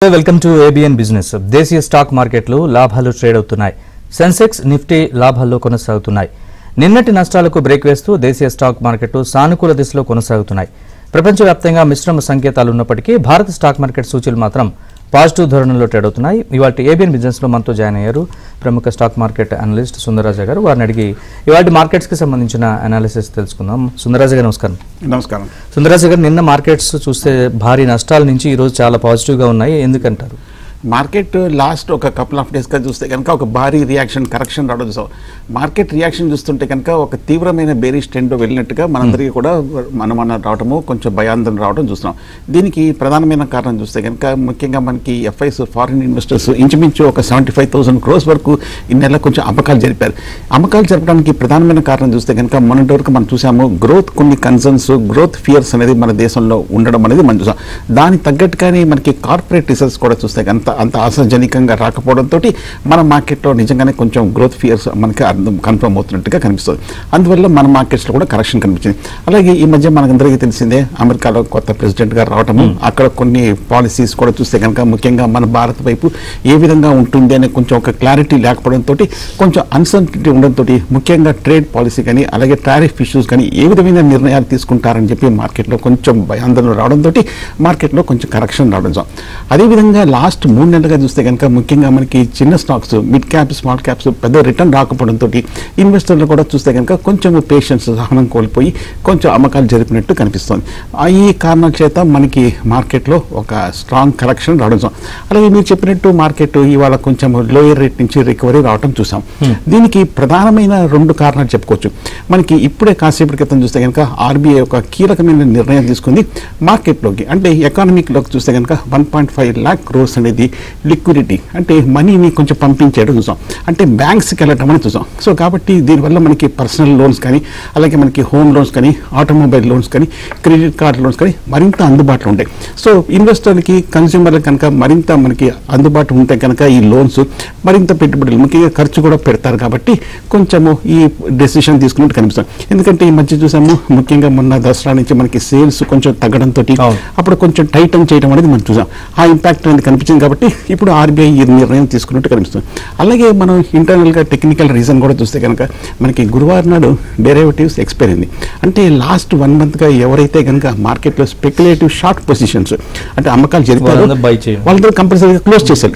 Welcome to ABN business. దేశీయ stock మార్కెట్లు లాభాలు ట్రేడ్ అవుతున్నాయి. సెన్సెక్స్, నిఫ్టీ లాభాల్లో కొనసాగుతున్నాయి. నిన్నటి నష్టాలకు బ్రేక్ వేస్తూ దేశీయ స్టాక్ మార్కెట్లు సానుకూల దిశలో కొనసాగుతున్నాయి. ప్రపంచవ్యాప్తంగా మిశ్రమ సంకేతాలు ఉన్నప్పటికీ భారత స్టాక్ మార్కెట్ సూచీలు మాత్రం పాజిటివ్ ధోరణిలో ట్రేడ్ అవుతున్నాయి. ఇవాళ ఏబిఎన్ బిజినెస్ లో మనతో జాయిన్ అయ్యారు ప్రముఖ స్టాక్ మార్కెట్ అనలిస్ట్ సుందరరాజా గారు. వారిని అడిగి ఇవాళ మార్కెట్స్ కి సంబంధించిన అనాలిసిస్ తెలుసుకుందాం. సుందరరాజా గారు నమస్కారం. నమస్కారం. సుందరరాజా గారు, నిన్న మార్కెట్స్ చూస్తే భారీ నష్టాల నుంచి ఈ రోజు చాలా పాజిటివ్ గా ఉన్నాయి, ఎందుకంటారు? మార్కెట్ లాస్ట్ ఒక కపుల్ ఆఫ్ డేస్గా చూస్తే కనుక ఒక భారీ రియాక్షన్ కరెక్షన్ రావడం చూసాం. మార్కెట్ రియాక్షన్ చూస్తుంటే కనుక ఒక తీవ్రమైన బేరిష్ ట్రెండ్ వెళ్ళినట్టుగా మనందరికీ కూడా మన రావడము, కొంచెం భయాందోళన రావడం చూస్తున్నాం. దీనికి ప్రధానమైన కారణం చూస్తే కనుక ముఖ్యంగా మనకి ఎఫ్ఐస్, ఫారిన్ ఇన్వెస్టర్స్ ఇంచుమించు ఒక 75,000 crores వరకు ఈ నెల కొంచెం అమ్మకాలు జరిపారు. అమ్మకాలు జరపడానికి ప్రధానమైన కారణం చూస్తే కనుక మొన్నటి వరకు మనం చూసాము గ్రోత్, కొన్ని కన్సర్న్స్, గ్రోత్ ఫియర్స్ అనేది మన దేశంలో ఉండడం అనేది మనం చూసాం. దానికి తగ్గట్టుగానే మనకి కార్పొరేట్ రిసర్చ్ కూడా చూస్తే కనుక అంత ఆశాజనకంగా రాకపోవడంతో మన మార్కెట్లో నిజంగానే కొంచెం గ్రోత్ ఫియర్స్ మనకి కన్ఫర్మ్ అవుతున్నట్టుగా కనిపిస్తుంది. అందువల్ల మన మార్కెట్స్లో కూడా కరెక్షన్ కనిపించింది. అలాగే ఈ మధ్య మనకందరికీ తెలిసిందే అమెరికాలో కొత్త ప్రెసిడెంట్ గారు రావటము, అక్కడ కొన్ని పాలసీస్ కూడా చూస్తే కనుక ముఖ్యంగా మన భారత్ వైపు ఏ విధంగా ఉంటుంది అనే కొంచెం ఒక క్లారిటీ లేకపోవడంతో కొంచెం అన్సర్టనిటీ ఉండడంతో ముఖ్యంగా ట్రేడ్ పాలసీ కానీ అలాగే టారిఫ్ ఇష్యూస్ కానీ ఏ విధమైన నిర్ణయాలు తీసుకుంటారని చెప్పి మార్కెట్లో కొంచెం భయాందోళన రావడంతో మార్కెట్లో కొంచెం కరెక్షన్ రావడం. అదేవిధంగా లాస్ట్ 3 నెలలుగా చూస్తే కనుక ముఖ్యంగా మనకి చిన్న stocks, mid caps, small caps పెద్ద రిటర్న్ రాకపోవడంతో ఇన్వెస్టర్లు కూడా చూస్తే కనుక కొంచెం పేషెన్స్, సహనం కోల్పోయి కొంచెం అమ్మకాలు జరిపినట్టు కనిపిస్తుంది. ఈ కారణాల చేత మనకి మార్కెట్లో ఒక స్ట్రాంగ్ కరెక్షన్ రావడం. అలాగే మీరు చెప్పినట్టు మార్కెట్ ఇవాళ కొంచెం లోయర్ రేట్ నుంచి రికవరీ రావడం చూసాం. దీనికి ప్రధానమైన 2 కారణాలు చెప్పుకోవచ్చు. మనకి ఇప్పుడే కాసేపటి క్రితం చూస్తే కనుక ఆర్బీఐ ఒక కీలకమైన నిర్ణయం తీసుకుంది మార్కెట్లోకి, అంటే ఎకానమీలోకి చూస్తే కనుక 1.5 lakh crores అనేది లిక్విడిటీ, అంటే మనీని కొంచెం పంపించేయడం చూసాం, అంటే బ్యాంక్స్కి వెళ్ళటం అని చూసాం. సో కాబట్టి దీనివల్ల మనకి పర్సనల్ లోన్స్ కానీ అలాగే మనకి హోమ్ లోన్స్ కానీ ఆటోమొబైల్ లోన్స్ కానీ క్రెడిట్ కార్డ్ లోన్స్ కానీ మరింత అందుబాటులో ఉంటాయి. సో ఇన్వెస్టర్లకి, కన్స్యూమర్లకి కనుక మరింత మనకి అందుబాటులో ఉంటే కనుక ఈ లోన్స్ మరింత పెట్టుబడులు ముఖ్యంగా ఖర్చు కూడా పెడతారు. కాబట్టి కొంచెము ఈ డెసిషన్ తీసుకున్నట్టు కనిపిస్తుంది. ఎందుకంటే ఈ మధ్య చూసాము ముఖ్యంగా మొన్న దసరా నుంచి మనకి సేల్స్ కొంచెం తగ్గడంతో అప్పుడు కొంచెం టైటన్ చేయడం అనేది మనం చూసాం. ఆ ఇంపాక్ట్ అనేది కనిపించింది. కాబట్టి ఇప్పుడు ఆర్బీఐ ఈ నిర్ణయం తీసుకున్నట్టు కనిపిస్తుంది. అలాగే మనం ఇంటర్నల్గా టెక్నికల్ రీజన్ కూడా చూస్తే కనుక మనకి గురువారం నాడు డెరివేటివ్స్ ఎక్స్పైర్ అయింది. అంటే లాస్ట్ 1 monthగా ఎవరైతే కనుక మార్కెట్లో స్పెక్యులేటివ్ షార్ట్ పొజిషన్స్ అంటే అమ్మకాలు జరిపారో వాళ్ళతో కంపల్సరీగా క్లోజ్ చేశారు.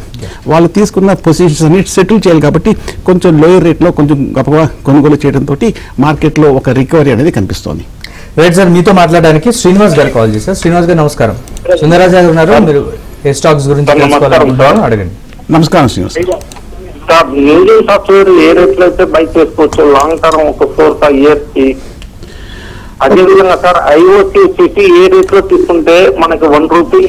వాళ్ళు తీసుకున్న పొజిషన్స్ అన్ని సెటిల్ చేయాలి. కాబట్టి కొంచెం లోయర్ రేట్లో కొంచెం గొప్పగా కొనుగోలు చేయడంతో మార్కెట్లో ఒక రికవరీ అనేది కనిపిస్తోంది. రైట్ సార్, మీతో మాట్లాడడానికి శ్రీనివాస్ గారు కాల్ చేశారు. శ్రీనివాస్ గారు నమస్కారం. సుందరరాజా గారు ఉన్నారు, మీరు ఏ స్టాక్స్ గురించి తెలుసుకోవాలనుకుంటున్నారో అడగండి. నమస్కారం శ్రీనివాస్ సార్. న్యూజిల్ సాఫ్ట్వేర్ ఏ రేట్లో అయితే బై చేసుకోవచ్చు లాంగ్ టర్మ్ ఒక 4-5 years కి? అదేవిధంగా సార్ ఐఓసి సిటీ ఏ రేట్లో తీసుకుంటే మనకి ₹1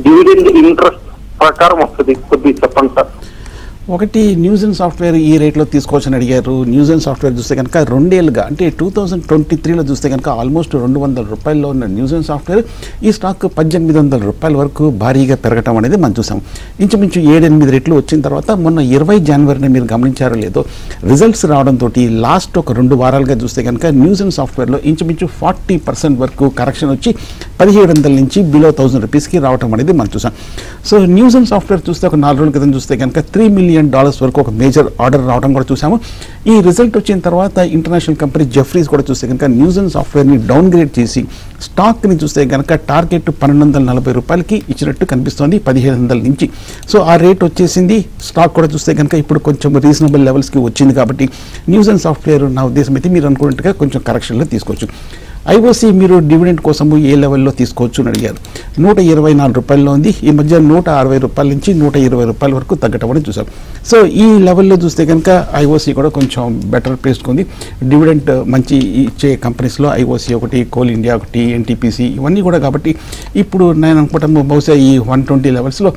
డివిడెండ్ ఇంట్రెస్ట్ ప్రకారం వస్తుంది? కొద్దిగా చెప్పండి సార్. ఒకటి, న్యూజిలాండ్ సాఫ్ట్వేర్ ఈ రేట్లో తీసుకోవచ్చని అడిగారు. న్యూజిలాండ్ సాఫ్ట్వేర్ చూస్తే కనుక 2 ఏళ్ళుగా అంటే 2023లో చూస్తే కనుక ఆల్మోస్ట్ ₹200 ఉన్న న్యూజిలాండ్ సాఫ్ట్వేర్ ఈ స్టాక్ ₹1,800 వరకు భారీగా పెరగటం అనేది మనం చూసాం. ఇంచుమించు 7-8 రెట్లు వచ్చిన తర్వాత మొన్న 20 జనవరిని మీరు గమనించారో లేదో రిజల్ట్స్ రావడంతో లాస్ట్ ఒక 2 వారాలుగా చూస్తే కనుక న్యూజిలాండ్ సాఫ్ట్వేర్లో ఇంచుమించు 40% వరకు కరెక్షన్ వచ్చి 1,700 నుంచి బిలో ₹1,000కి రావడం అనేది మనం చూసాం. సో న్యూజిలాండ్ సాఫ్ట్వేర్ చూస్తే ఒక 4 రోజుల క్రితం చూస్తే కనుక $3 million వరకు ఒక మేజర్ ఆర్డర్ రావడం కూడా చూసాము. ఈ రిజల్ట్ వచ్చిన తర్వాత ఇంటర్నేషనల్ కంపెనీ జెఫ్రీస్ కూడా చూస్తే కనుక న్యూజిలాండ్ సాఫ్ట్వేర్ని డౌన్గ్రేడ్ చేసి స్టాక్ని చూస్తే కనుక టార్గెట్ ₹1,240కి ఇచ్చినట్టు కనిపిస్తోంది 1,700 నుంచి. సో ఆ రేట్ వచ్చేసింది. స్టాక్ కూడా చూస్తే కనుక ఇప్పుడు కొంచెం రీజనబుల్ లెవెల్స్కి వచ్చింది. కాబట్టి న్యూజిలాండ్ సాఫ్ట్వేర్ నా ఉద్దేశం అయితే మీరు అనుకున్నట్టుగా కొంచెం కరెక్షన్లో తీసుకోవచ్చు. ఐఓసి మీరు డివిడెండ్ కోసము ఏ లెవెల్లో తీసుకోవచ్చు అని అడిగారు. ₹124 ఉంది. ఈ మధ్య ₹160 నుంచి ₹120 వరకు తగ్గటం అని చూసాం. సో ఈ లెవెల్లో చూస్తే కనుక ఐఓసి కూడా కొంచెం బెటర్ ప్లేస్కి ఉంది. డివిడెండ్ మంచి ఇచ్చే కంపెనీస్లో ఐఓసి ఒకటి, కోల్ ఇండియా ఒకటి, ఎన్టీపీసీ ఇవన్నీ కూడా. కాబట్టి ఇప్పుడు నేను అనుకుంటాము బహుశా ఈ 120 లెవెల్స్లో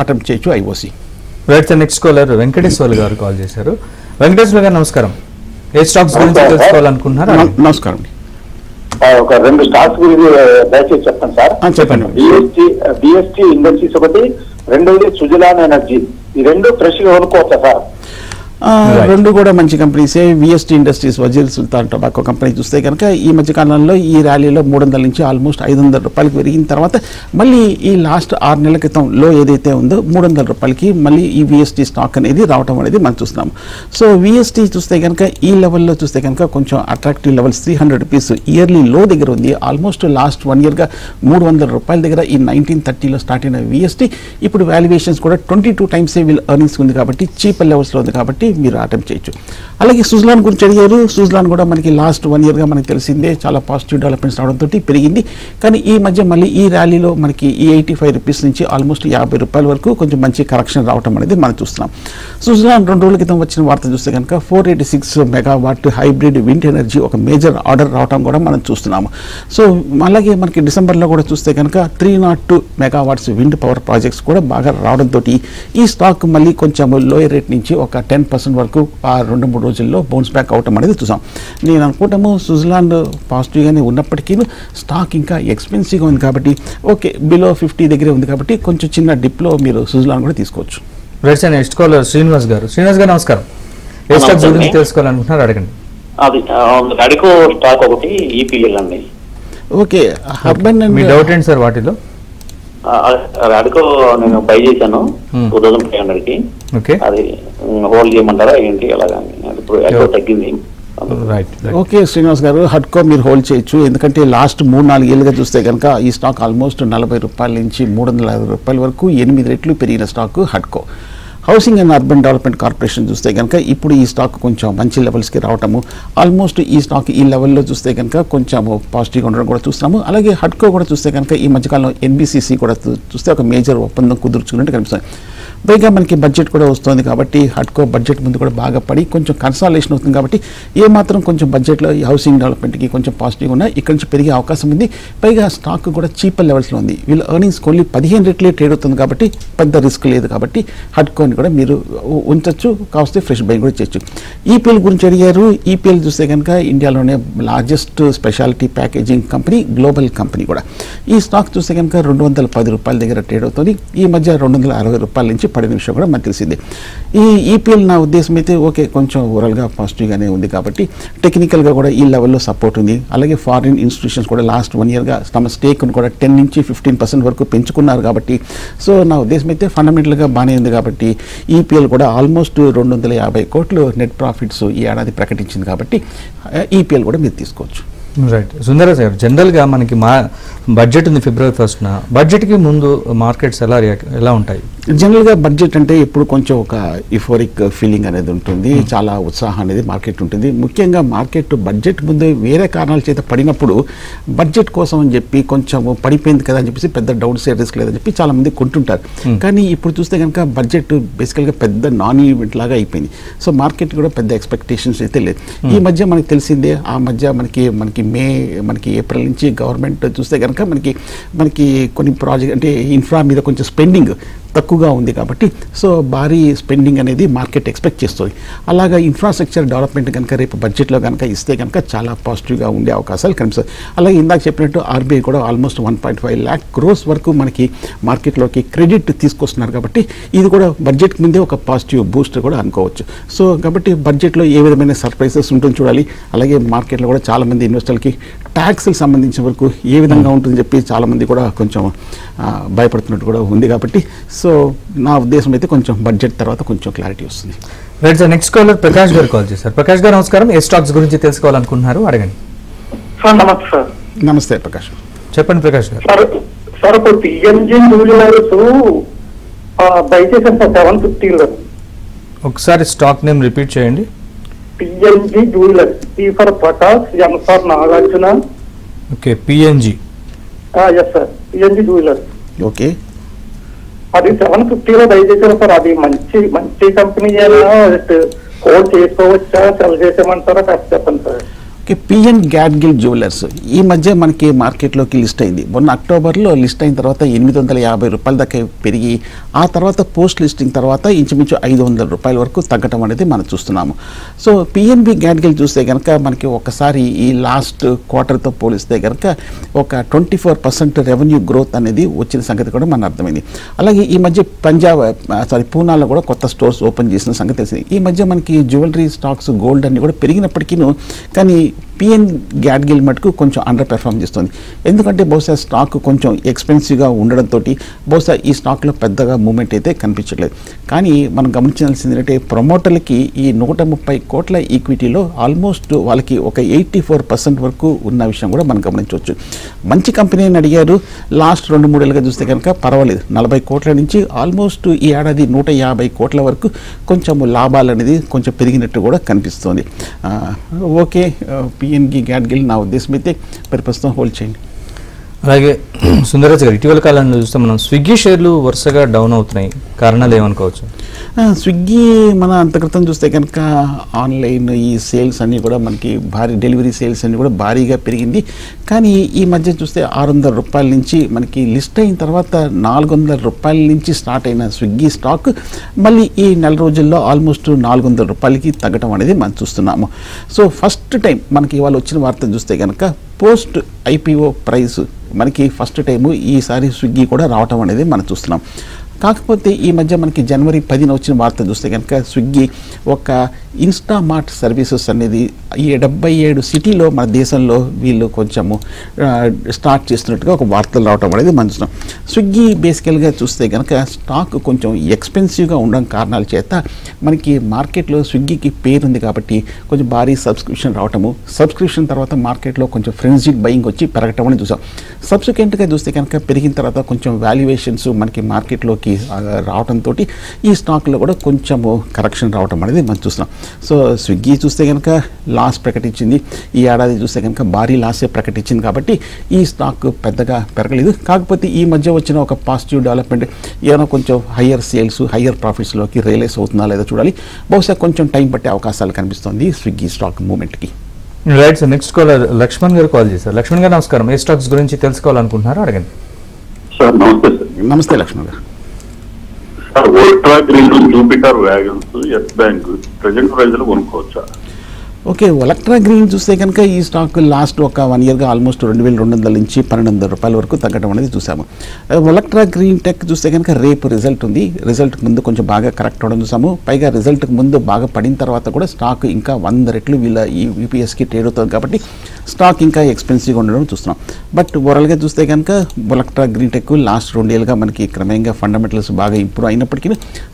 అటెంప్ట్ చేయొచ్చు IOC. Right sir, next caller Venkateshwar garu call చేశారు. వెంకటేశ్వర్ గారు నమస్కారం. ఏ స్టాక్స్ గురించి తెలుసుకోవాలనుకుంటున్నారు? నమస్కారం. ఒక 2 స్టాక్స్ గురించి దయచేసి చెప్పండి సార్. చెప్పండి. బిఎస్టీ ఇండస్ట్రీస్ ఒకటి, రెండోది సుజలాన్ ఎనర్జీ. ఈ 2 ఫ్రెష్ గా కొనుక్కోవచ్చా సార్? రెండు కూడా మంచి కంపెనీసే. విఎస్టీ ఇండస్ట్రీస్, వజీర్ సుల్తాన్ టొబాకో కంపెనీ చూస్తే కనుక ఈ మధ్య కాలంలో ఈ ర్యాలీలో 300 నుంచి ఆల్మోస్ట్ 500 రూపాయలకు పెరిగిన తర్వాత మళ్ళీ ఈ లాస్ట్ 6 నెలల క్రితం లో ఏదైతే ఉందో 300 రూపాయలకి మళ్ళీ ఈ విఎస్టీ స్టాక్ అనేది రావడం అనేది మనం చూస్తున్నాము. సో విఎస్టీ చూస్తే కనుక ఈ లెవెల్లో చూస్తే కనుక కొంచెం అట్రాక్టివ్ లెవెల్స్ 300 రూపీస్ ఇయర్లీ లో దగ్గర ఉంది. ఆల్మోస్ట్ లాస్ట్ 1 ఇయర్గా 300 రూపాయల దగ్గర ఈ 1930లో స్టార్ట్ అయిన విఎస్టీ ఇప్పుడు వాల్యుయేషన్స్ కూడా 22 టైమ్స్ వీళ్ళ ఎర్నింగ్స్ ఉంది కాబట్టి చీప్ లెవెల్స్లో ఉంది కాబట్టి మీరు అటెంప్ట్ చేయొచ్చు. అలాగే సుజలాన్ గురించి అడిగారు. సుజలాన్ కూడా మనకి లాస్ట్ 1 ఇయర్గా మనకి తెలిసిందే చాలా పాజిటివ్ డెవలప్మెంట్స్ రావడంతో పెరిగింది. కానీ ఈ మధ్య మళ్ళీ ఈ ర్యాలీలో మనకి ఈ 85 రూపీస్ నుంచి ఆల్మోస్ట్ 50 రూపాయల వరకు కొంచెం మంచి కరెక్షన్ రావడం అనేది మనం చూస్తున్నాం. సుజలాన్ 2 రోజుల క్రితం వచ్చిన వార్త చూస్తే కనుక 486 మెగావాట్ హైబ్రిడ్ విండ్ ఎనర్జీ ఒక మేజర్ ఆర్డర్ రావడం కూడా మనం చూస్తున్నాము. సో అలాగే మనకి డిసెంబర్లో కూడా చూస్తే కనుక 302 మెగావాట్స్ విండ్ పవర్ ప్రాజెక్ట్స్ కూడా బాగా రావడంతో ఈ స్టాక్ మళ్ళీ కొంచెం లోయర్ రేట్ నుంచి ఒక 10% వరకు ఆ 2-3 రోజుల్లో బౌన్స్ బ్యాక్ అవటం అనేది చూసాం. నేను అనుకుంటాము సుజలాండ్ పాజిటివ్గానే ఉన్నప్పటికీ స్టాక్ ఇంకా ఎక్స్పెన్సివ్గా ఉంది కాబట్టి ఓకే బిలో 50 దగ్గరే ఉంది కాబట్టి కొంచెం చిన్న డిప్లో మీరు సుజలాండ్ కూడా తీసుకోవచ్చు. Right sir. Next caller Srinivas garu. Srinivas గారు నమస్కారం. ఏ స్టాక్ గురించి తెలుసుకోవాలనుకుంటున్నారు అడగండి. అది అడికో స్టాక్ ఒకటి ఈపీఎల్ అండి. ఓకే హర్బన్ మీ డౌట్ ఏంటి సార్ వాటిలో? అడికో నేను బై చేశాను 2500కి. ఓకే, అది హోల్డ్ చేయమంటారా ఏంటి అలాగా? ఇప్పుడు ఎక్కువ తగ్గింది. ఓకే శ్రీనివాస్ గారు, హడ్కో మీరు హోల్డ్ చేయొచ్చు. ఎందుకంటే లాస్ట్ 3-4 ఏళ్ళుగా చూస్తే కనుక ఈ స్టాక్ ఆల్మోస్ట్ 40 రూపాయల నుంచి 350 రూపాయల వరకు 8 రెట్లు పెరిగిన స్టాక్ హడ్కో. Housing and Urban Development Corporation చూస్తే కనుక ఇప్పుడు ఈ స్టాక్ కొంచెం మంచి లెవెల్స్కి రావటము, ఆల్మోస్ట్ ఈ స్టాక్ ఈ లెవెల్లో చూస్తే కనుక కొంచెం పాజిటివ్గా ఉండడం కూడా చూస్తున్నాము. అలాగే హడ్కో కూడా చూస్తే కనుక ఈ మధ్యకాలంలో ఎన్బిసిసి కూడా చూస్తే ఒక మేజర్ ఒప్పందం కుదుర్చుకున్నట్టు కనిపిస్తుంది. పైగా మనకి బడ్జెట్ కూడా వస్తుంది కాబట్టి హడ్కో బడ్జెట్ ముందు కూడా బాగా పడి కొంచెం కన్సాలేషన్ అవుతుంది కాబట్టి ఏమాత్రం కొంచెం బడ్జెట్లో ఈ హౌసింగ్ డెవలప్మెంట్కి కొంచెం పాజిటివ్గా ఉన్నాయి. ఇక్కడ నుంచి పెరిగే అవకాశం ఉంది. పైగా స్టాక్ కూడా చీపర్ లెవెల్స్లో ఉంది. వీళ్ళ ఎర్నింగ్స్ ఓన్లీ 15 రెట్లే ట్రేడ్ అవుతుంది కాబట్టి పెద్ద రిస్క్ లేదు కాబట్టి హడ్కోని కూడా మీరు ఉంచవచ్చు. కావస్తే ఫ్రెష్ బై కూడా చేయొచ్చు. ఈపీఎల్ గురించి అడిగారు. ఈపీఎల్ చూస్తే కనుక ఇండియాలోనే largest speciality packaging company, global company కూడా. ఈ స్టాక్ చూస్తే కనుక 210 రూపాయల దగ్గర ట్రేడ్ అవుతుంది. ఈ మధ్య 260 రూపాయల నుంచి పడిన విషయం కూడా మనకు తెలిసింది. ఈ ఈపీఎల్ నా ఉద్దేశం అయితే ఓకే కొంచెం ఓవరాల్గా పాజిటివ్గానే ఉంది కాబట్టి టెక్నికల్గా కూడా ఈ లెవెల్లో సపోర్ట్ ఉంది. అలాగే ఫారిన్ ఇన్స్టిట్యూషన్స్ కూడా లాస్ట్ 1 ఇయర్గా తమ స్టేక్ను కూడా 10 నుంచి 15% వరకు పెంచుకున్నారు కాబట్టి సో నా ఉద్దేశం అయితే ఫండమెంటల్గా బాగానే ఉంది కాబట్టి ఈపీఎల్ కూడా ఆల్మోస్ట్ 250 కోట్లు నెట్ ప్రాఫిట్స్ ఈ ఏడాది ప్రకటించింది కాబట్టి ఈపీఎల్ కూడా మీరు తీసుకోవచ్చు. రైట్. సుందర సార్, జనరల్గా మనకి బడ్జెట్ ఉంది February 1st. బడ్జెట్కి ముందు మార్కెట్స్ ఎలా ఉంటాయి? జనరల్గా బడ్జెట్ అంటే ఎప్పుడు కొంచెం ఒక యుఫోరిక్ ఫీలింగ్ అనేది ఉంటుంది, చాలా ఉత్సాహం అనేది మార్కెట్ ఉంటుంది. ముఖ్యంగా మార్కెట్ బడ్జెట్ ముందు వేరే కారణాల చేత పడినప్పుడు బడ్జెట్ కోసం అని చెప్పి కొంచెం పడిపోయింది కదా అని చెప్పేసి పెద్ద డౌన్ సైడ్ రిస్క్ లేదని చెప్పి చాలా మంది కొంటుంటారు. కానీ ఇప్పుడు చూస్తే కనుక బడ్జెట్ బేసికల్గా పెద్ద నాన్ ఈవెంట్ లాగా అయిపోయింది. సో మార్కెట్ కూడా పెద్ద ఎక్స్పెక్టేషన్స్ అయితే లేదు. ఈ మధ్య మనకి తెలిసిందే, ఆ మధ్య మనకి ఏప్రిల్ నుంచి గవర్నమెంట్ చూస్తే కనుక మనకి కొన్ని ప్రాజెక్ట్ అంటే ఇన్ఫ్రా మీద కొంచెం స్పెండింగ్ తక్కువగా ఉంది కాబట్టి సో భారీ స్పెండింగ్ అనేది మార్కెట్ ఎక్స్పెక్ట్ చేస్తుంది. అలాగా ఇన్ఫ్రాస్ట్రక్చర్ డెవలప్మెంట్ కనుక రేపు బడ్జెట్లో కనుక ఇస్తే కనుక చాలా పాజిటివ్గా ఉండే అవకాశాలు కనిపిస్తాయి. అలాగే ఇందాక చెప్పినట్టు ఆర్బీఐ కూడా ఆల్మోస్ట్ 1.5 lakh crores వరకు మనకి మార్కెట్లోకి క్రెడిట్ తీసుకొస్తున్నారు కాబట్టి ఇది కూడా బడ్జెట్ ముందే ఒక పాజిటివ్ బూస్టర్ కూడా అనుకోవచ్చు. సో కాబట్టి బడ్జెట్లో ఏ విధమైన సర్ప్రైజెస్ ఉంటుంది చూడాలి. అలాగే మార్కెట్లో కూడా చాలామంది ఇన్వెస్టర్లకి ట్యాక్స్కి సంబంధించిన వరకు ఏ విధంగా ఉంటుందని చెప్పి చాలామంది కూడా కొంచెం భయపడుతున్నట్టు కూడా ఉంది కాబట్టి సో నా ఉద్దేశం అయితే కొంచెం బడ్జెట్ తర్వాత కొంచెం క్లారిటీ వస్తుంది. Right sir. Next caller Prakash garu call చేశారు. ప్రకాష్ గారు నమస్కారం. ఏ స్టాక్స్ గురించి తెలుసుకోవాలనుకుంటున్నారు అడగండి. సార్ నమస్తే సార్. నమస్తే ప్రకాష్. చెప్పండి ప్రకాష్ గారు. సార్ ఇప్పుడు పిఎన్జీ జ్యువెలర్స్ బై చేశాను సార్ 750లో. ఒకసారి స్టాక్ నేమ్ రిపీట్ చేయండి. PNG jewellers, P for Prakash, M for Nagarjuna. Okay, PNG. Yes sir, PNG jewellers. Okay, అది 750లో బై చేశాను సార్. అది మంచి కంపెనీ హోల్డ్ చేసుకోవచ్చా, సెల్ చేసేమంటారా కాస్త చెప్పండి సార్. పిఎన్ గ్యాడ్గిల్ జ్యువెలర్స్ ఈ మధ్య మనకి మార్కెట్లోకి లిస్ట్ అయింది. మొన్న అక్టోబర్లో లిస్ట్ అయిన తర్వాత 850 రూపాయల దాకా పెరిగి ఆ తర్వాత పోస్ట్ లిస్టింగ్ తర్వాత ఇంచుమించు 500 రూపాయల వరకు తగ్గటం అనేది మనం చూస్తున్నాము. సో పిఎన్బి గ్యాడ్గిల్ చూస్తే కనుక మనకి ఒకసారి ఈ లాస్ట్ క్వార్టర్తో పోలిస్తే కనుక ఒక 24% రెవెన్యూ గ్రోత్ అనేది వచ్చిన సంగతి కూడా మనకు అర్థమైంది. అలాగే ఈ మధ్య పూనాలో కూడా కొత్త స్టోర్స్ ఓపెన్ చేసిన సంగతి తెలిసింది. ఈ మధ్య మనకి జ్యువెలరీ స్టాక్స్ గోల్డ్ అన్ని కూడా పెరిగినప్పటికీ కానీ పిఎన్ గ్యాడ్గిల్ మటుకు కొంచెం అండర్ పెర్ఫామ్ చేస్తుంది. ఎందుకంటే బహుశా స్టాక్ కొంచెం ఎక్స్పెన్సివ్గా ఉండడంతో బహుశా ఈ స్టాక్లో పెద్దగా మూమెంట్ అయితే కనిపించట్లేదు. కానీ మనం గమనించాల్సింది ఏంటంటే ప్రమోటర్లకి ఈ 130 కోట్ల ఈక్విటీలో ఆల్మోస్ట్ వాళ్ళకి ఒక 84% వరకు ఉన్న విషయం కూడా మనం గమనించవచ్చు. మంచి కంపెనీని అడిగారు. లాస్ట్ 2-3 ఏళ్ళుగా చూస్తే కనుక పర్వాలేదు, 40 కోట్ల నుంచి ఆల్మోస్ట్ ఈ ఏడాది 150 కోట్ల వరకు కొంచెం లాభాలు అనేది కొంచెం పెరిగినట్టు కూడా కనిపిస్తుంది. ఓకే, పిఎన్బి గ్యాడ్గిల్ నా ఉద్దేశం అయితే ప్రస్తుతం హోల్డ్ చేయండి. అలాగే సుందరరాజ్ గారు, ఇటీవల కాలంలో చూస్తే మనం స్విగ్గీ షేర్లు వరుసగా డౌన్ అవుతున్నాయి, కారణాలు ఏమనుకోవచ్చు? స్విగ్గీ మన అంత క్రితం చూస్తే కనుక ఆన్లైన్ ఈ సేల్స్ అన్నీ కూడా మనకి డెలివరీ సేల్స్ అన్నీ కూడా భారీగా పెరిగింది. కానీ ఈ మధ్య చూస్తే 600 రూపాయల నుంచి మనకి లిస్ట్ అయిన తర్వాత 400 రూపాయల నుంచి స్టార్ట్ అయిన స్విగ్గీ స్టాక్ మళ్ళీ ఈ నెల రోజుల్లో ఆల్మోస్ట్ 400 రూపాయలకి తగ్గడం అనేది మనం చూస్తున్నాము. సో ఫస్ట్ టైం మనకి ఇవాళ వచ్చిన వార్త చూస్తే కనుక పోస్ట్ ఐపీఓ ప్రైస్ మనకి ఫస్ట్ టైము ఈసారి స్విగ్గీ కూడా రావటం అనేది మనం చూస్తున్నాం. కాకపోతే ఈ మధ్య మనకి జనవరి 10న వచ్చిన వార్త చూస్తే కనుక స్విగ్గీ ఒక ఇన్స్టామార్ట్ సర్వీసెస్ అనేది ఈ 77 సిటీలో మన దేశంలో వీళ్ళు కొంచెము స్టార్ట్ చేస్తున్నట్టుగా ఒక వార్తలు రావటం అనేది మనం చూస్తున్నాం. స్విగ్గీ బేసికల్గా చూస్తే కనుక స్టాక్ కొంచెం ఎక్స్పెన్సివ్గా ఉండడం కారణాల చేత మనకి మార్కెట్లో స్విగ్గీకి పేరుంది కాబట్టి కొంచెం భారీ సబ్స్క్రిప్షన్ రావటము, సబ్స్క్రిప్షన్ తర్వాత మార్కెట్లో కొంచెం ఫ్రెంజిడ్ బయింగ్ వచ్చి పెరగటం అని చూసాం. సబ్సిక్వెంట్గా చూస్తే కనుక పెరిగిన తర్వాత కొంచెం వాల్యుయేషన్స్ మనకి మార్కెట్లోకి రావడంతో ఈ స్టాక్లో కూడా కొంచెము కరెక్షన్ రావటం అనేది మనం చూస్తున్నాం. సో స్విగ్గీ చూస్తే కనుక లాస్ ప్రకటించింది, ఈ ఏడాది చూస్తే కనుక భారీ లాసే ప్రకటించింది కాబట్టి ఈ స్టాక్ పెద్దగా పెరగలేదు. కాకపోతే ఈ మధ్య వచ్చిన ఒక పాజిటివ్ డెవలప్మెంట్ ఏమైనా కొంచెం హయ్యర్ సేల్స్ హయ్యర్ ప్రాఫిట్స్లోకి రియలైజ్ అవుతుందా లేదా చూడాలి. బహుశా కొంచెం టైం పట్టే అవకాశాలు కనిపిస్తుంది స్విగ్గీ స్టాక్ మూమెంట్కి. Right sir, next caller Lakshman గారు కాల్ చేశారు. లక్ష్మణ్ గారు నమస్కారం, ఏ స్టాక్స్ గురించి తెలుసుకోవాలనుకుంటున్నారో అడగండి. సార్ నమస్తే సార్. నమస్తే లక్ష్మణ్ గారు. సార్ వోల్ట్రా గ్రీన్, Jupiter Wagons, Yes Bank present price లో కొనుక్కోవచ్చా? ఓకే, వోల్ట్రా గ్రీన్ చూస్తే కనుక ఈ స్టాక్ లాస్ట్ ఒక 1 ఇయర్గా ఆల్మోస్ట్ 2200 నుంచి 1200 రూపాయల వరకు తగ్గడం అనేది చూసాము. వోల్ట్రా గ్రీన్ టెక్ చూస్తే కనుక రేపు రిజల్ట్ ఉంది. రిజల్ట్ ముందు కొంచెం బాగా కరెక్ట్ అవ్వడం చూసాము. పైగా రిజల్ట్కి ముందు బాగా పడిన తర్వాత కూడా స్టాక్ ఇంకా 100 రెట్లు వీళ్ళ ఈ యూపీఎస్కి ట్రేడ్ అవుతుంది కాబట్టి స్టాక్ ఇంకా ఎక్స్పెన్సివ్గా ఉండడం చూస్తున్నాం. బట్ ఓవరాల్గా చూస్తే కనుక వోల్ట్రా గ్రీన్ టెక్ లాస్ట్ 2 ఏళ్ళుగా మనకి క్రమంగా ఫండమెంటల్స్ బాగా ఇంప్రూవ్ అయినప్పటికీ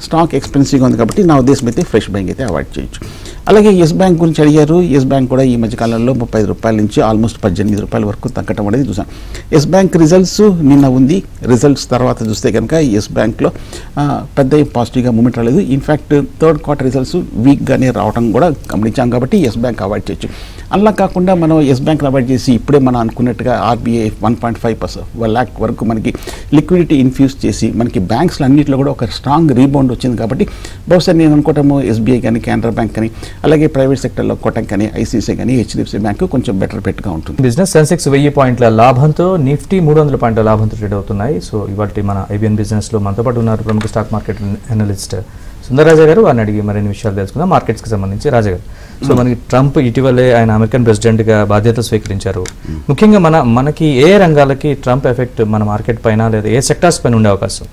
స్టాక్ ఎక్స్పెన్సివ్గా ఉంది కాబట్టి నా ఉద్దేశం అయితే ఫ్రెష్ బయింగ్ అయితే అవాయిడ్ చేయొచ్చు. అలాగే ఎస్ బ్యాంక్ గురించి అడిగారు. ఎస్ బ్యాంక్ కూడా ఈ మధ్యకాలంలో 35 రూపాయల నుంచి ఆల్మోస్ట్ 18 రూపాయల వరకు తగ్గటం అనేది చూసాం. ఎస్ బ్యాంక్ రిజల్ట్స్ నిన్న ఉంది. రిజల్ట్స్ తర్వాత చూస్తే కనుక ఎస్ బ్యాంక్లో పెద్ద పాజిటివ్గా మూమెంట్ రాలేదు. ఇన్ఫ్యాక్ట్ థర్డ్ క్వార్టర్ రిజల్ట్స్ వీక్గానే రావడం కూడా గమనించాం కాబట్టి ఎస్ బ్యాంక్ అవాయిడ్ చేయొచ్చు. అలా కాకుండా మనం ఎస్ బ్యాంక్ని అవాయిడ్ చేసి ఇప్పుడే మనం అనుకున్నట్టుగా ఆర్బీఐ 1.5% lakh వరకు మనకి లిక్విడిటీ ఇన్ఫ్యూజ్ చేసి మనకి బ్యాంక్స్లో అన్నింటిలో కూడా ఒక స్ట్రాంగ్ రీబౌండ్ వచ్చింది కాబట్టి బహుశా నేను అనుకోవటము ఎస్బీఐ కానీ కెనరా బ్యాంక్ కానీ అలాగే ప్రైవేట్ సెక్టర్లో కోటక్ కానీ ఐసీఐసీఐ కానీ హెచ్డిఎఫ్సీ బ్యాంక్ కొంచెం బెటర్ బెట్గా ఉంటుంది. బిజినెస్ సెన్సెక్స్ 1000 పాయింట్ల లాభంతో, నిఫ్టీ 300 పాయింట్ల లాభంతో ట్రేడ్ అవుతున్నాయి. సో ఇవాళ మన ఐబిఎన్ బిజినెస్లో మనతో పాటు ఉన్నారు ప్రముఖ స్టాక్ మార్కెట్ అనలిస్ట్ సుందరరాజా గారు. వారిని అడిగి మరిన్ని విషయాలు తెలుసుకుందాం మార్కెట్స్కి సంబంధించి. రాజా గారు, సో మనకి ట్రంప్ ఇటీవలే ఆయన అమెరికన్ ప్రెసిడెంట్గా బాధ్యతలు స్వీకరించారు. ముఖ్యంగా మనకి ఏ రంగాలకి ట్రంప్ ఎఫెక్ట్ మన మార్కెట్ పైన లేదా ఏ సెక్టార్స్ పైన ఉండే అవకాశం?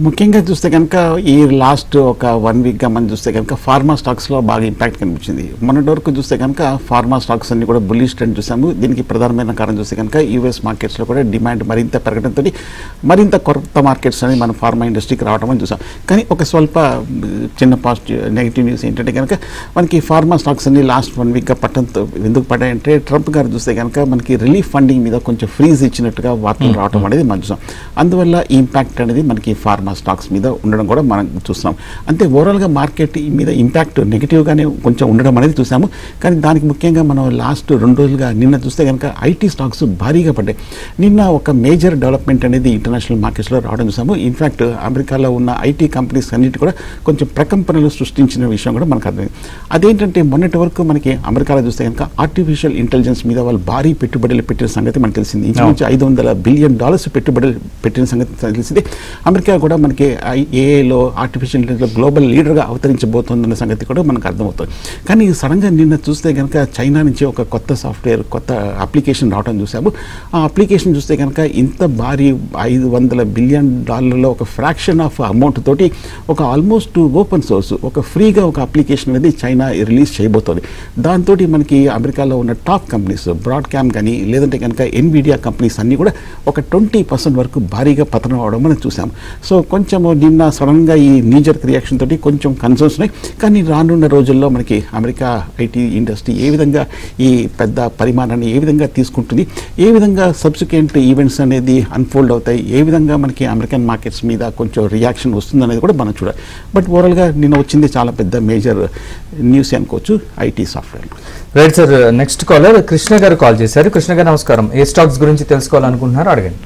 ముఖ్యంగా చూస్తే కనుక ఈ లాస్ట్ ఒక 1 వీక్గా మనం చూస్తే కనుక ఫార్మా స్టాక్స్లో బాగా ఇంపాక్ట్ కనిపించింది. మొన్నటి వరకు చూస్తే కనుక ఫార్మా స్టాక్స్ అన్ని కూడా బుల్లిష్ ట్రెండ్ చూసాము. దీనికి ప్రధానమైన కారణం చూస్తే కనుక యూఎస్ మార్కెట్స్లో కూడా డిమాండ్ మరింత పెరగడంతో మరింత కొత్త మార్కెట్స్ అని మన ఫార్మా ఇండస్ట్రీకి రావడం అని చూసాం. కానీ ఒక స్వల్ప చిన్న పాజిటివ్ నెగిటివ్ న్యూస్ ఏంటంటే కనుక మనకి ఫార్మా స్టాక్స్ అన్ని లాస్ట్ 1 వీక్గా పట్టడంతో ఎందుకు పడ్డాయంటే ట్రంప్ గారు చూస్తే కనుక మనకి రిలీఫ్ ఫండింగ్ మీద కొంచెం ఫ్రీజ్ ఇచ్చినట్టుగా వార్తలు రావడం అనేది మనం చూసాం. అందువల్ల ఈ ఇంపాక్ట్ అనేది మనకి ఫార్మా ఫార్మా స్టాక్స్ మీద ఉండడం కూడా మనం చూస్తున్నాం. అంతే ఓవరాల్గా మార్కెట్ మీద ఇంపాక్ట్ నెగిటివ్గానే కొంచెం ఉండడం అనేది చూసాము. కానీ దానికి ముఖ్యంగా మనం లాస్ట్ 2 రోజులుగా నిన్న చూస్తే కనుక ఐటీ స్టాక్స్ భారీగా పడ్డాయి. నిన్న ఒక మేజర్ డెవలప్మెంట్ అనేది ఇంటర్నేషనల్ మార్కెట్స్లో రావడం చూసాము. ఇన్ఫ్యాక్ట్ అమెరికాలో ఉన్న ఐటీ కంపెనీస్ అన్నిటి కూడా కొంచెం ప్రకంపనలు సృష్టించిన విషయం కూడా మనకు అర్థమైంది. అదేంటంటే మొన్నటి వరకు మనకి అమెరికాలో చూస్తే కనుక ఆర్టిఫిషియల్ ఇంటెలిజెన్స్ మీద వాళ్ళు భారీ పెట్టుబడులు పెట్టిన సంగతి మనకు తెలిసింది. ఇంచుమించు $500 బిలియన్ పెట్టుబడులు పెట్టిన సంగతి తెలిసింది. అమెరికా కూడా మనకి ఏఐలో ఆర్టిఫిషియల్ ఇంటెలిజెన్స్ గ్లోబల్ లీడర్గా అవతరించబోతుందన్న సంగతి కూడా మనకు అర్థమవుతుంది. కానీ సడన్గా నిన్న చూస్తే కనుక చైనా నుంచి ఒక కొత్త సాఫ్ట్వేర్ కొత్త అప్లికేషన్ రావడం చూసాము. ఆ అప్లికేషన్ చూస్తే కనుక ఇంత భారీ $500 బిలియన్ ఒక ఫ్రాక్షన్ ఆఫ్ అమౌంట్ తోటి ఒక ఆల్మోస్ట్ ఓపెన్ సోర్స్ ఒక ఫ్రీగా ఒక అప్లికేషన్ అనేది చైనా రిలీజ్ చేయబోతోంది. దాంతో మనకి అమెరికాలో ఉన్న టాప్ కంపెనీస్ బ్రాడ్కామ్ కానీ లేదంటే కనుక ఎన్విడియా కంపెనీస్ అన్నీ కూడా ఒక 20% వరకు భారీగా పతనం అవడం మనం చూసాం. సో కొంచెం నిన్న సడన్గా ఈ నీజర్క్ రియాక్షన్ తోటి కొంచెం కన్సర్న్స్ ఉన్నాయి. కానీ రానున్న రోజుల్లో మనకి అమెరికా ఐటీ ఇండస్ట్రీ ఏ విధంగా ఈ పెద్ద పరిమాణాన్ని ఏ విధంగా తీసుకుంటుంది, ఏ విధంగా సబ్సిక్వెంట్ ఈవెంట్స్ అనేది అన్ఫోల్డ్ అవుతాయి, ఏ విధంగా మనకి అమెరికన్ మార్కెట్స్ మీద కొంచెం రియాక్షన్ వస్తుంది అనేది కూడా మనం చూడాలి. బట్ ఓవరాల్గా నిన్న వచ్చింది చాలా పెద్ద మేజర్ న్యూస్ అనుకోవచ్చు IT software. Right sir, next caller Krishna garu call చేశారు. కృష్ణ గారు నమస్కారం. ఏ స్టాక్స్ గురించి తెలుసుకోవాలనుకుంటున్నారో అడగండి.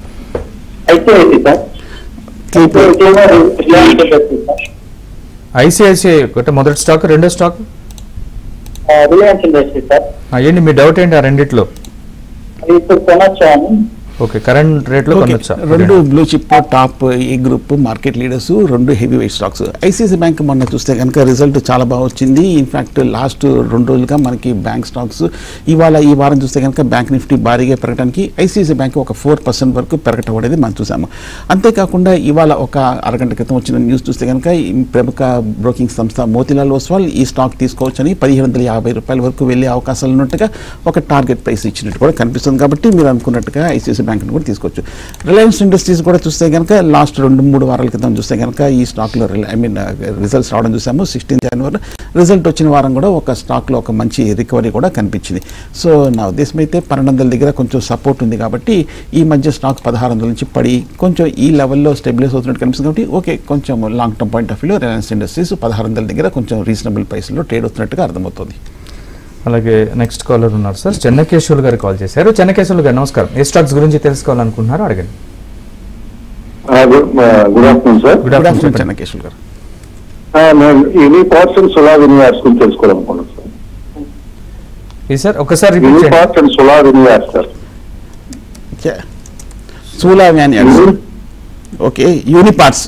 ఐసిఐసిఐ ఒకటి మొదటి స్టాక్, రెండో స్టాక్ ఏంటి మీ డౌట్ ఏంటి ఆ రెండిట్లో? ఓకే, కరెంట్ రేట్లో కొనొచ్చా? 2 బ్లూ చిప్ టాప్ ఈ group market leaders, 2 heavy weight stocks. ICICI bank మొన్న చూస్తే కనుక రిజల్ట్ చాలా బాగా వచ్చింది. ఇన్ఫ్యాక్ట్ లాస్ట్ 2 రోజులుగా మనకి బ్యాంక్ స్టాక్స్ ఈ వారం చూస్తే కనుక బ్యాంక్ నిఫ్టీ భారీగా పెరగడానికి ఐసిఐసిఐ బ్యాంక్ ఒక 4% వరకు పెరగటం అనేది మనం చూసాము. అంతేకాకుండా ఇవాళ ఒక అరగంట క్రితం వచ్చిన న్యూస్ చూస్తే కనుక ప్రముఖ బ్రోకింగ్ సంస్థ మోతీలాల్ ఓస్వాల్ ఈ స్టాక్ తీసుకోవచ్చని $1,750 వరకు వెళ్ళే అవకాశాలు ఉన్నట్టుగా ఒక టార్గెట్ ప్రైస్ ఇచ్చినట్టు కూడా కనిపిస్తుంది. కాబట్టి మీరు అనుకున్నట్టుగా ఐసిఐసిఐ బ్యాంక్ కూడా తీసుకోవచ్చు. రిలయన్స్ ఇండస్ట్రీస్ కూడా చూస్తే కనుక లాస్ట్ 2-3 వారాల క్రితం చూస్తే కనుక ఈ స్టాక్లో రిజల్ట్స్ రావడం చూసాము. 16 జనవరి రిజల్ట్ వచ్చిన వారం కూడా ఒక స్టాక్లో ఒక మంచి రికవరీ కూడా కనిపించింది. సో నా ఉద్దేశం అయితే 1200 దగ్గర కొంచెం సపోర్ట్ ఉంది కాబట్టి ఈ మధ్య స్టాక్ 1600 నుంచి పడి కొంచెం ఈ లెవెల్లో స్టెబిలైజ్ అవుతున్నట్టు కనిపిస్తుంది. కాబట్టి ఓకే, కొంచెం లాంగ్ టర్మ్ పాయింట్ ఆఫ్ వ్యూలో రిలయన్స్ ఇండస్ట్రీస్ 1600 దగ్గర కొంచెం రీజనబుల్ ప్రైస్లో ట్రేడ్ అవుతున్నట్టుగా అర్థమవుతుంది. అలాగే నెక్స్ట్ కాలర్ ఉన్నారు సార్, చెన్నకేశ్వర్ గారు కాల్ చేశారు. చెన్నకేశ్వర్ గారు నమస్కారం. ఏ స్టాక్స్ గురించి తెలుసుకోవాలనుకుంటున్నారో అడగండి. Good afternoon sir. Good afternoon Chennakeshwar గారు. యూనిపార్ట్స్ అండ్ సోలార్ యూనివర్స్ గురించి తెలుసుకోవాలనుకున్నాను సార్. ఈ సార్ ఒకసారి రిపీట్ చేయండి. యూనిపార్ట్స్ and solar universe sir. Solar universe. Okay, యూనిపార్ట్స్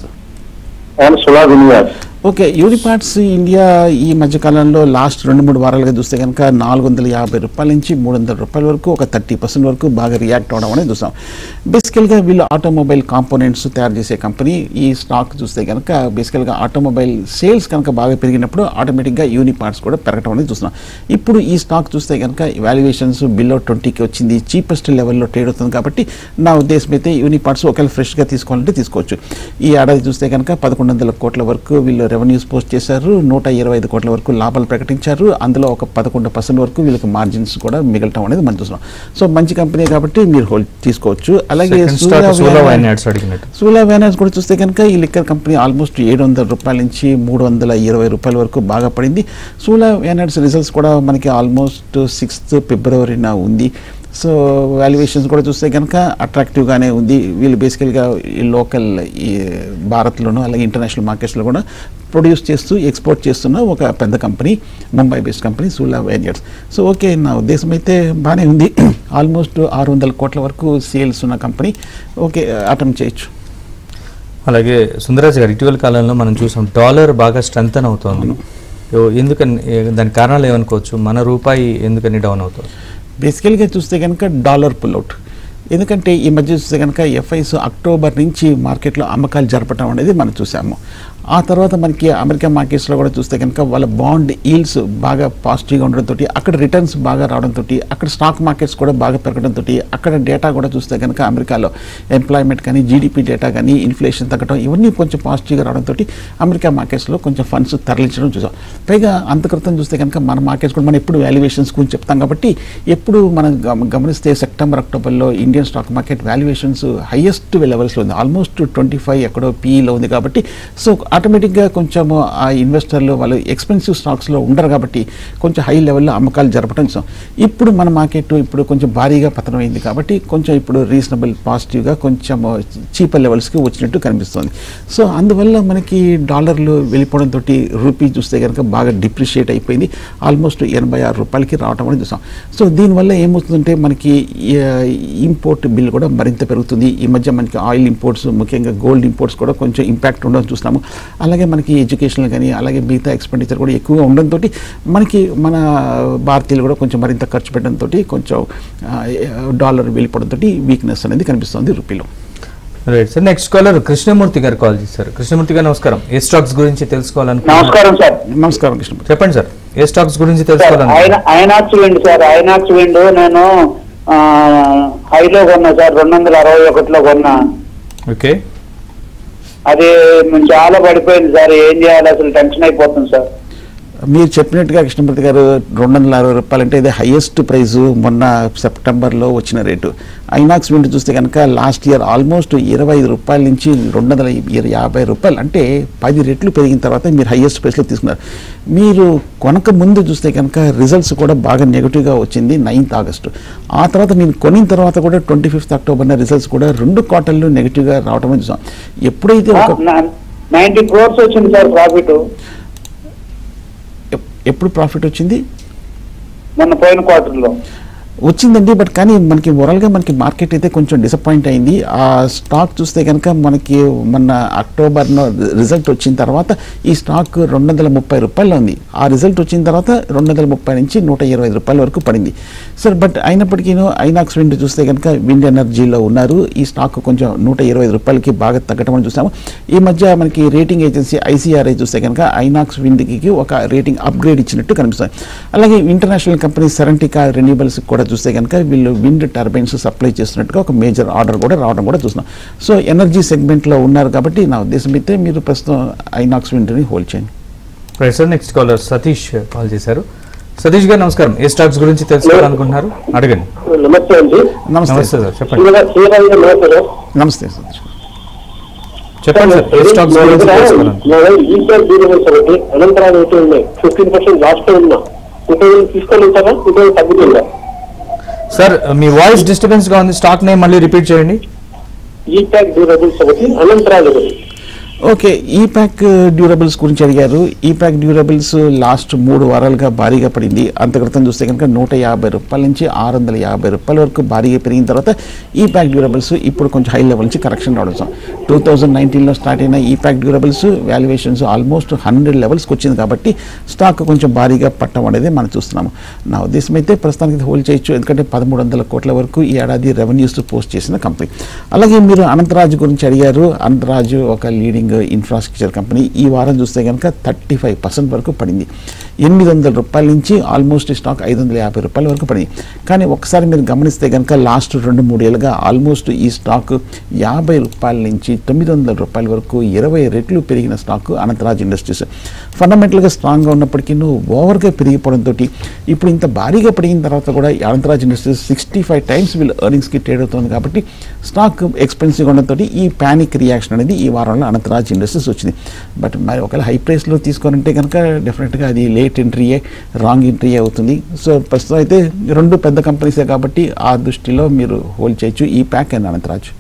and solar universe. Okay, యూనిపార్ట్స్ India ఈ మధ్యకాలంలో లాస్ట్ 2-3 వారాలుగా చూస్తే కనుక $450 నుంచి $300 వరకు ఒక 30% వరకు బాగా రియాక్ట్ అవడం అనేది చూస్తాం. బేసికల్గా వీళ్ళు ఆటోమొబైల్ కాంపోనెంట్స్ తయారు చేసే కంపెనీ. ఈ స్టాక్ చూస్తే కనుక బేసికల్గా ఆటోమొబైల్ సేల్స్ కనుక బాగా పెరిగినప్పుడు ఆటోమేటిక్గా యూనిపార్ట్స్ కూడా పెరగడం అనేది చూస్తున్నాం. ఇప్పుడు ఈ స్టాక్ చూస్తే కనుక వాల్యుయేషన్స్ బిలో 20కి వచ్చింది, చీపెస్ట్ లెవెల్లో ట్రేడ్ అవుతుంది. కాబట్టి నా ఉద్దేశం అయితే యూనిపార్ట్స్ ఒకవేళ ఫ్రెష్గా తీసుకోవాలంటే తీసుకోవచ్చు. ఈ ఏడాది చూస్తే కనుక 1100 కోట్ల వరకు వీళ్ళు రెవెన్యూస్ పోస్ట్ చేశారు, 125 కోట్ల వరకు లాభాలు ప్రకటించారు. అందులో ఒక 11% వరకు వీళ్ళకి మార్జిన్స్ కూడా మిగలటం అనేది మనం చూస్తున్నాం. సో మంచి కంపెనీ కాబట్టి మీరు హోల్డ్ తీసుకోవచ్చు. అలాగే సూలా వైనాన్స్ కూడా చూస్తే కనుక ఈ లిక్కర్ కంపెనీ ఆల్మోస్ట్ $700 నుంచి $320 వరకు బాగా పడింది. సూలా వైనాన్స్ రిజల్ట్స్ కూడా మనకి ఆల్మోస్ట్ 6th ఫిబ్రవరిన ఉంది. సో వాల్యుయేషన్స్ కూడా చూస్తే కనుక అట్రాక్టివ్గానే ఉంది. వీళ్ళు బేసికల్గా ఈ లోకల్ ఈ భారత్లోనూ అలాగే ఇంటర్నేషనల్ మార్కెట్స్లో కూడా ప్రొడ్యూస్ చేస్తూ ఎక్స్పోర్ట్ చేస్తున్న ఒక పెద్ద company, Mumbai based company Sula vineyards. So okay, నా ఉద్దేశం అయితే బాగానే ఉంది. ఆల్మోస్ట్ 600 కోట్ల వరకు సేల్స్ ఉన్న కంపెనీ. ఓకే, అటెంప్ట్ చేయొచ్చు. అలాగే సుందరాజ్ గారు, ఇటీవల కాలంలో మనం చూసాం డాలర్ బాగా స్ట్రెంథన్ అవుతుంది. ఎందుకని, దాని కారణాలు ఏమనుకోవచ్చు? మన రూపాయి ఎందుకని డౌన్ అవుతుంది? బేసికల్గా చూస్తే కనుక డాలర్ పుల్అవుట్. ఎందుకంటే ఈ మధ్య చూస్తే కనుక ఎఫ్ఐస్ అక్టోబర్ నుంచి మార్కెట్లో అమ్మకాలు జరపడం అనేది మనం చూసాము. ఆ తర్వాత మనకి అమెరికా మార్కెట్స్లో కూడా చూస్తే కనుక వాళ్ళ బాండ్ ఈల్డ్స్ బాగా పాజిటివ్గా ఉండడంతో అక్కడ రిటర్న్స్ బాగా రావడంతో అక్కడ స్టాక్ మార్కెట్స్ కూడా బాగా పెరగడంతో అక్కడ డేటా కూడా చూస్తే కనుక అమెరికాలో ఎంప్లాయ్మెంట్ కానీ జీడిపి డేటా కానీ ఇన్ఫ్లేషన్ తగ్గడం ఇవన్నీ కొంచెం పాజిటివ్గా రావడంతో అమెరికా మార్కెట్స్లో కొంచెం ఫండ్స్ తరలించడం చూసాం. పైగా అంతక్రితం చూస్తే కనుక మన మార్కెట్స్ కూడా మనం ఎప్పుడు వాల్యుయేషన్స్ గురించి చెప్తాం కాబట్టి ఎప్పుడు మనం గమనిస్తే సెప్టెంబర్ అక్టోబర్లో India Indian stock market valuations highest లెవెల్స్లో ఉంది, ఆల్మోస్ట్ 25 ఎక్కడో పీఈలో ఉంది. కాబట్టి సో ఆటోమేటిక్గా కొంచెం ఆ ఇన్వెస్టర్లు వాళ్ళు ఎక్స్పెన్సివ్ స్టాక్స్లో ఉండరు కాబట్టి కొంచెం హై లెవెల్లో అమ్మకాలు జరపడం చూసాం. ఇప్పుడు మన మార్కెట్ ఇప్పుడు కొంచెం భారీగా పతనమైంది కాబట్టి కొంచెం ఇప్పుడు రీజనబుల్ పాజిటివ్గా కొంచెం చీపర్ లెవెల్స్కి వచ్చినట్టు కనిపిస్తుంది. సో అందువల్ల మనకి డాలర్లు వెళ్ళిపోవడంతో రూపీ చూస్తే కనుక బాగా డిప్రిషియేట్ అయిపోయింది, ఆల్మోస్ట్ 86 రూపాయలకి రావడం అని చూసాం. సో దీనివల్ల ఏమవుతుందంటే మనకి ఇంపోర్ట్ బిల్ కూడా మరింత పెరుగుతుంది. ఈ మధ్య మనకి ఆయిల్ ఇంపోర్ట్స్, ముఖ్యంగా గోల్డ్ ఇంపోర్ట్స్ కూడా కొంచెం ఇంపాక్ట్ ఉండడం చూస్తున్నాము. అలాగే మనకి ఎడ్యుకేషనల్ కానీ అలాగే మిగతా ఎక్స్పెండిచర్ కూడా ఎక్కువగా ఉండడంతో మనకి మన భారతీయులు కూడా కొంచెం మరింత ఖర్చు పెట్టడంతో కొంచెం డాలర్ వెళ్ళిపోవడంతో వీక్నెస్ అనేది కనిపిస్తుంది రూపీలో. Right sir, next caller Krishnamurthy గారు కాల్ చేశారు. కృష్ణమూర్తి గారు నమస్కారం. ఏ స్టాక్స్ గురించి తెలుసుకోవాలనుకుంటున్నారు? నమస్కారం సార్. నమస్కారం కృష్ణమూర్తి, చెప్పండి సార్, ఏ స్టాక్స్ గురించి తెలుసుకోవాలనుకుంటున్నారు? INOX wind sir, INOX wind నేను హైలో కొన్నా సార్, 261లో కొన్నా. ఓకే, అది చాలా పడిపోయింది సార్, ఏం చేయాలి అసలు టెన్షన్ అయిపోతుంది సార్. మీరు చెప్పినట్టుగా కృష్ణమూర్తి గారు 260 రూపాయలు అంటే ఇది హైయెస్ట్ ప్రైజు మొన్న సెప్టెంబర్లో వచ్చిన రేటు. ఐనాక్స్ విండ్ చూస్తే కనుక లాస్ట్ ఇయర్ ఆల్మోస్ట్ 25 రూపాయల నుంచి 250 రూపాయలు అంటే 10 రెట్లు పెరిగిన తర్వాత మీరు హైయెస్ట్ ప్రైస్లో తీసుకున్నారు. మీరు కొనక ముందు చూస్తే కనుక రిజల్ట్స్ కూడా బాగా నెగిటివ్గా వచ్చింది 9th ఆగస్టు. ఆ తర్వాత నేను కొనిన తర్వాత కూడా 25th అక్టోబర్న రిజల్ట్స్ కూడా 2 క్వార్టర్లు నెగిటివ్గా రావడం చూసాం. ఎప్పుడైతే 90 crores వచ్చింది సార్ ప్రాఫిట్. ఎప్పుడు ప్రాఫిట్ వచ్చింది? మొన్న పోయిన క్వార్టర్లో వచ్చిందండి. బట్ కానీ మనకి ఓవరాల్గా మనకి మార్కెట్ అయితే కొంచెం డిసప్పాయింట్ అయింది. ఆ స్టాక్ చూస్తే కనుక మనకి మొన్న అక్టోబర్లో రిజల్ట్ వచ్చిన తర్వాత ఈ స్టాక్ 230 రూపాయలు ఉంది. ఆ రిజల్ట్ వచ్చిన తర్వాత 230 నుంచి 125 రూపాయల వరకు పడింది సార్. బట్ అయినప్పటికీ ఐనాక్స్ విండ్ చూస్తే కనుక విండ్ ఎనర్జీలో ఉన్నారు. ఈ స్టాక్ కొంచెం 125 రూపాయలకి బాగా తగ్గటం అని చూసాము. ఈ మధ్య మనకి రేటింగ్ ఏజెన్సీ ఐసీఆర్ఐ చూస్తే కనుక ఐనాక్స్ విండ్కి ఒక రేటింగ్ అప్గ్రేడ్ ఇచ్చినట్టు కనిపిస్తుంది. అలాగే ఇంటర్నేషనల్ కంపెనీ సెరంటికా రెన్యూబుల్స్ కూడా చూస్తే కనుక వీళ్ళు విండ్ టర్బైన్స్ సప్లై చేస్తున్నట్టుగా ఒక మేజర్ ఆర్డర్ కూడా రావడం కూడా చూస్తున్నాం. సో ఎనర్జీ సెగ్మెంట్లో ఉన్నారు కాబట్టి నా ఉద్దేశం అయితే మీరు ప్రస్తుతం ఐనాక్స్ విండ్ని హోల్డ్ చేయండి. Right sir, next caller Satish call చేశారు. సతీష్ గారు నమస్కారం. ఏ స్టాక్స్ గురించి తెలుసుకోవాలనుకుంటున్నారు? అడగండి. నమస్తే అండి. నమస్తే సార్, చెప్పండి. నమస్తే సతీష్, చెప్పండి సార్, ఏ స్టాక్స్ గురించి తెలుసుకోవాలనుకుంటున్నారు? అనంతరాలు 15% లాస్ట్ ఉన్నా తీసుకోగలుగుతారా? తగ్గుతుందా సార్? మీ వాయిస్ డిస్టర్బెన్స్ గా ఉంది, స్టాక్ నేమ్ మళ్ళీ రిపీట్ చేయండి. ఈపాక్ డ్యూరబుల్స్ ఒకటి, అనంతరాలు ఒకటి. ఓకే, ఈపాక్ డ్యూరబుల్స్ గురించి అడిగారు. ఈపాక్ డ్యూరబుల్స్ లాస్ట్ 3 వారాలుగా భారీగా పడింది. అంత క్రితం చూస్తే కనుక 150 రూపాయల నుంచి 650 రూపాయల వరకు భారీగా పెరిగిన తర్వాత ఈపాక్ డ్యూరబుల్స్ ఇప్పుడు కొంచెం హై లెవెల్ నుంచి కరెక్షన్ రావడం. 2019లో స్టార్ట్ అయిన ఈపాక్ డ్యూరబుల్స్ వాల్యుయేషన్స్ ఆల్మోస్ట్ 100 లెవెల్స్కి వచ్చింది కాబట్టి స్టాక్ కొంచెం భారీగా పట్టడం అనేది మనం చూస్తున్నాము. నా ఉద్దేశం అయితే ప్రస్తుతానికి హోల్డ్ చేయొచ్చు, ఎందుకంటే 1300 కోట్ల వరకు ఈ ఏడాది రెవెన్యూస్ పోస్ట్ చేసిన కంపెనీ. అలాగే మీరు అనంతరాజ్ గురించి అడిగారు. అనంతరాజ్ ఒక లీడింగ్ ఇన్ఫ్రాస్ట్రక్చర్ కంపెనీ. ఈ వారం చూస్తే కనుక 35% వరకు పడింది. 800 రూపాయల నుంచి ఆల్మోస్ట్ స్టాక్ 550 రూపాయల వరకు పడింది. కానీ ఒకసారి మీరు గమనిస్తే కనుక లాస్ట్ 2-3 ఏళ్ళుగా ఆల్మోస్ట్ ఈ స్టాక్ 50 రూపాయల నుంచి 900 రూపాయల వరకు 20 రెట్లు పెరిగిన స్టాక్ అనంతరాజ్ ఇండస్ట్రీస్. ఫండమెంటల్గా స్ట్రాంగ్గా ఉన్నప్పటికీ ఓవర్గా పెరిగిపోవడంతో ఇప్పుడు ఇంత భారీగా పెరిగిన తర్వాత కూడా అనంతరాజ్ ఇండస్ట్రీస్ 65 టైమ్స్ వీళ్ళు ఎర్నింగ్స్కి ట్రేడ్ అవుతుంది కాబట్టి స్టాక్ ఎక్స్పెన్సివ్గా ఉండడంతో ఈ ప్యానిక్ రియాక్షన్ అనేది ఈ వారంలో అనంతరాజ్ ఇండస్ట్రీస్ వచ్చింది. బట్ మరి ఒకవేళ హై ప్రైస్లో తీసుకుంటే కనుక డెఫినెట్గా అది లేట్ ఎంట్రీయే, రాంగ్ ఎంట్రీయే అవుతుంది. సో ప్రస్తుతం అయితే 2 పెద్ద కంపెనీసే కాబట్టి ఆ దృష్టిలో మీరు హోల్డ్ చేయొచ్చు ఈ ప్యాక్ అండ్ అనంతరాజ్.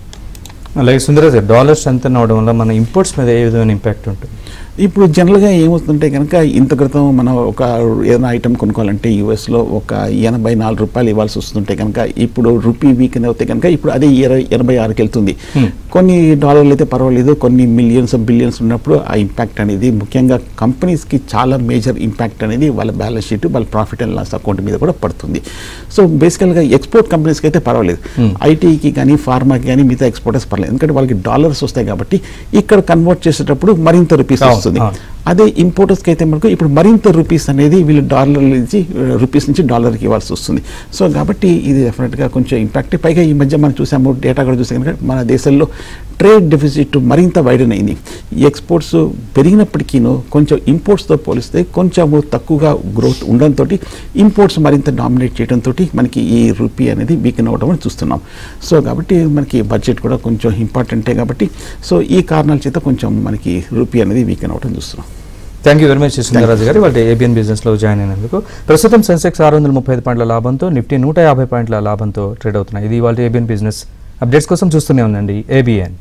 అలాగే సుందరరాజ్ గారు, డాలర్ స్ట్రెంత్ అవడం వల్ల మన ఇంపోర్ట్స్ మీద ఏ విధమైన ఇంపాక్ట్ ఉంటుంది? ఇప్పుడు జనరల్గా ఏమవుతుంటే కనుక ఇంత క్రితం మనం ఒక ఏదైనా ఐటమ్ కొనుక్కోవాలంటే యూఎస్లో ఒక 84 రూపాయలు ఇవ్వాల్సి వస్తుంటే కనుక ఇప్పుడు రూపీ వీక్ అవుతే కనుక ఇప్పుడు అదే 86కి వెళ్తుంది. కొన్ని డాలర్లు అయితే పర్వాలేదు, కొన్ని మిలియన్స్ బిలియన్స్ ఉన్నప్పుడు ఆ ఇంపాక్ట్ అనేది ముఖ్యంగా కంపెనీస్కి చాలా మేజర్ ఇంపాక్ట్ అనేది వాళ్ళ బ్యాలెన్స్ షీట్, వాళ్ళ ప్రాఫిట్ అండ్ లాస్ అకౌంట్ మీద కూడా పడుతుంది. సో బేసికల్గా ఎక్స్పోర్ట్ కంపెనీస్కి అయితే పర్వాలేదు, ఐటీకి కానీ ఫార్మాకి కానీ మిగతా ఎక్స్పోర్టర్స్ పర్లేదు, ఎందుకంటే వాళ్ళకి డాలర్స్ వస్తాయి కాబట్టి ఇక్కడ కన్వర్ట్ చేసేటప్పుడు మరింత రూపీస్ వస్తుంది. అదే ఇంపోర్టర్స్కి అయితే మనకు ఇప్పుడు మరింత రూపీస్ అనేది వీళ్ళు రూపీస్ నుంచి డాలర్కి ఇవ్వాల్సి వస్తుంది. సో కాబట్టి ఇది డెఫినెట్గా కొంచెం ఇంపాక్ట్. పైగా ఈ మధ్య మనం చూసాము, డేటా కూడా చూసాం కనుక మన దేశంలో ట్రేడ్ డెఫిసిట్ మరింత వైడన్ అయింది. ఎక్స్పోర్ట్స్ పెరిగినప్పటికీ కొంచెం ఇంపోర్ట్స్తో పోలిస్తే కొంచెము తక్కువగా గ్రోత్ ఉండడంతో ఇంపోర్ట్స్ మరింత డామినేట్ చేయడంతో మనకి ఈ రూపీ అనేది వీకెన్ అవ్వడం అని చూస్తున్నాం. సో కాబట్టి మనకి బడ్జెట్ కూడా కొంచెం ఇంపార్టెంటే కాబట్టి సో ఈ కారణాల చేత కొంచెం మనకి రూపీ అనేది వీకెన్ అవ్వడం చూస్తున్నాం. Thank you very much Sundara Raju గారు వాళ్ళ ఏబిఎన్ బిజినెస్లో జాయిన్ అయినందుకు. ప్రస్తుతం సెన్సెక్స్ 635 పాయింట్ల లాభంతో, నిఫ్టీ 150 పాయింట్ల లాభంతో ట్రేడ్ అవుతున్నాయి. ఇది వాళ్ళ ఏబిఎన్ బిజినెస్. అప్డేట్స్ కోసం చూస్తూనే ఉండండి ఏబిఎన్.